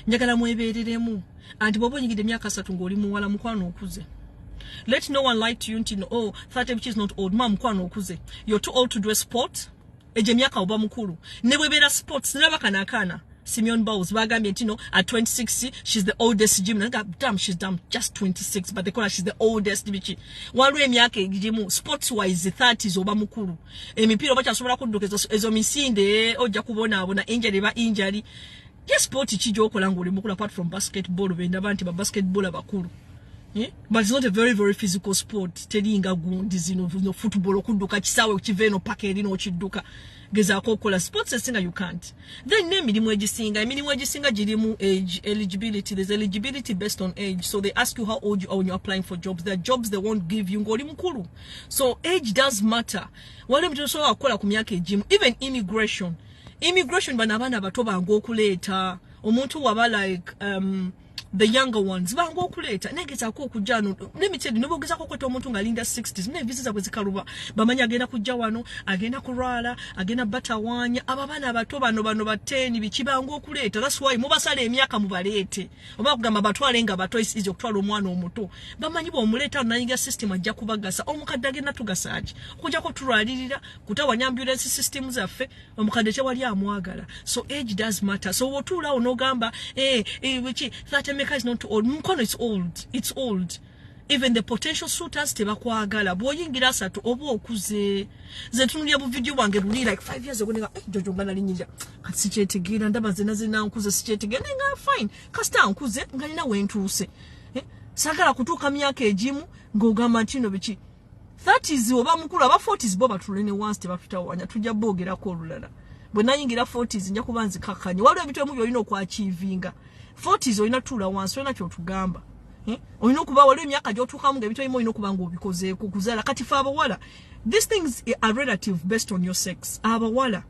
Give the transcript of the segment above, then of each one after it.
njagala mwebereremu anti bobo nyigide myaka 3 ngoli muwala mukwano okuze. Let no one lie to you until oh 30 which is not old mom mukwano okuze. You're too old to do a sport. Eje myaka oba mukuru. Ne bwebera sports naba kana. Simeon Bowles bagambye ntino at 26 she's the oldest gym. Damn, she's just 26 but they call her she's the oldest bichi. Walwe emyaka egimu sports wise 30s oba mukuru. Emipira oba kyasobola kudduka ezo misinde ojja kubona abona injury. Yes, sport chijo okola ngoli mukulu apart from basketball benda banti ba basketball abakulu. Yeah? But it's not a very, very physical sport. Telinga gundi zino no football okuduka kisawe ukiveno pakeri no chiduka. Geza kokola sports esinga you can't. Then name emirimu egisinga girimu age eligibility. There's eligibility based on age. So they ask you how old you are when you're applying for jobs. There are jobs they won't give you ngoli mukulu. So age does matter. Wale mtu so akola ku myaka egimu. Even immigration banabana bato bango okuleta omuntu waba like the younger ones bango okuleta negeza ko kujano limited nobogeza ko kweta omuntu ngalinda 60s ne visa kwezikaluba bamanya agenda kujja wano agenda kurwala agenda batawanya ababana bato bano ba 10 bikibango okuleta. That's why mubasala emyaka mubalete oba kugamba batwale nga bato isizo kutwala omwana omuto bamanyi bo omuleta nayiga system ajja kubagasa omukadde agenda tugasaji kujja ko turalirira kutawanya ambulance system zaffe omukadde kye wali amwagala. So age does matter. So wotula onogamba which 30 is not too old. Mkono is old. It's old. Even the potential suitors tebakwagala. Boyingira satu obo okuze. Zentunulya bu video wange ruli like 5 years ago nga jojo ngana linyija. Kasichetegera ndaba zina nkuze sichetegera nga fine. Kasta nkuze ngalina wentuse. Sagala kutuka myaka egimu ngogamba ntino bichi. 30s oba mukulu aba 40s boba tulene once tebafita wanya tujja bogera ko olulala. Bwe nayingira 40s nja kubanzi kakanye. Waliwo ebintu ebyo olina okwachivinga. 40s olina tula wansi olina kyotugamba. Olina okuba waliwo emyaka gy'otuukamu ng'ebintu ebimu olina okuba ng'obikozeeko kuzaala. Kati fe abawala, these things are relative based on your sex. Abawala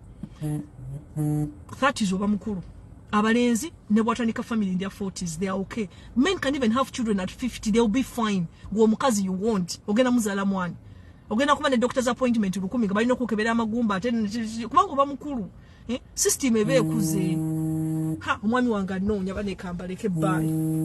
30s oba mukulu. Abalenzi ne bwatandika family in their 40s, they are okay. Men can even have children at 50, they'll be fine. Gwe mukazi you want, ogenda muzaala mwana. Ogenda kuba ne doctor's appointment 1000 nga balina okukebera amagumba ate kubanga oba mukulu. System ebe ekuze. Omwami wange anoonya banekambaleke bye.